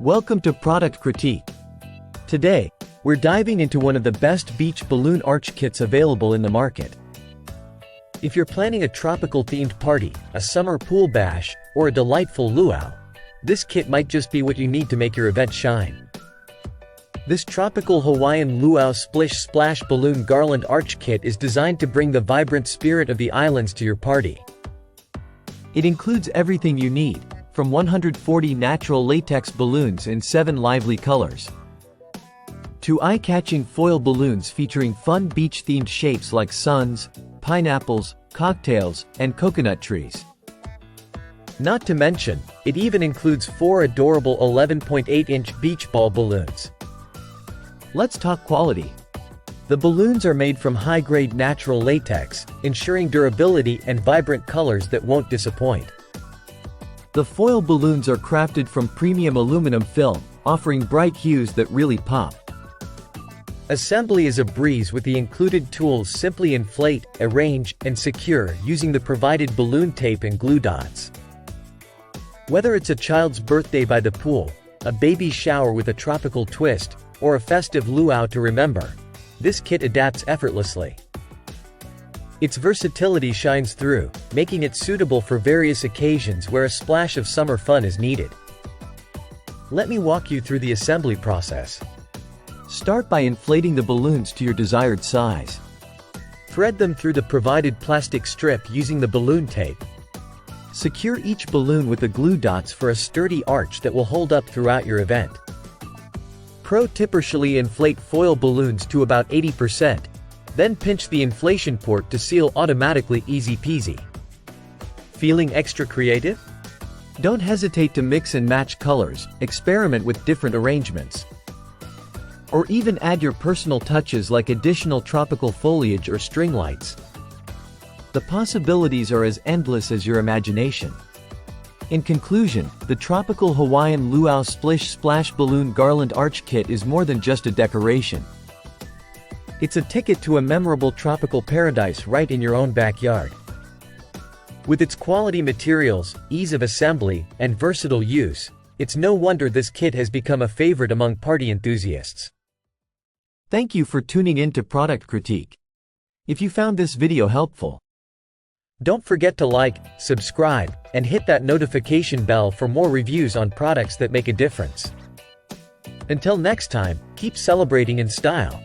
Welcome to Product Critique. Today, we're diving into one of the best beach balloon arch kits available in the market. If you're planning a tropical-themed party, a summer pool bash, or a delightful luau, this kit might just be what you need to make your event shine. This tropical Hawaiian luau splish splash balloon garland arch kit is designed to bring the vibrant spirit of the islands to your party. It includes everything you need, from 140 natural latex balloons in 7 lively colors, to eye-catching foil balloons featuring fun beach-themed shapes like suns, pineapples, cocktails, and coconut trees. Not to mention, it even includes 4 adorable 11.8-inch beach ball balloons. Let's talk quality. The balloons are made from high-grade natural latex, ensuring durability and vibrant colors that won't disappoint. The foil balloons are crafted from premium aluminum film, offering bright hues that really pop. Assembly is a breeze with the included tools. Simply inflate, arrange, and secure using the provided balloon tape and glue dots. Whether it's a child's birthday by the pool, a baby shower with a tropical twist, or a festive luau to remember, this kit adapts effortlessly. Its versatility shines through, making it suitable for various occasions where a splash of summer fun is needed. Let me walk you through the assembly process. Start by inflating the balloons to your desired size. Thread them through the provided plastic strip using the balloon tape. Secure each balloon with the glue dots for a sturdy arch that will hold up throughout your event. Pro tip: partially inflate foil balloons to about 80%. Then pinch the inflation port to seal automatically. Easy peasy. Feeling extra creative? Don't hesitate to mix and match colors, experiment with different arrangements, or even add your personal touches like additional tropical foliage or string lights. The possibilities are as endless as your imagination. In conclusion, the tropical Hawaiian luau splish splash balloon garland arch kit is more than just a decoration. It's a ticket to a memorable tropical paradise right in your own backyard. With its quality materials, ease of assembly, and versatile use, it's no wonder this kit has become a favorite among party enthusiasts. Thank you for tuning in to Product Critique. If you found this video helpful, don't forget to like, subscribe, and hit that notification bell for more reviews on products that make a difference. Until next time, keep celebrating in style.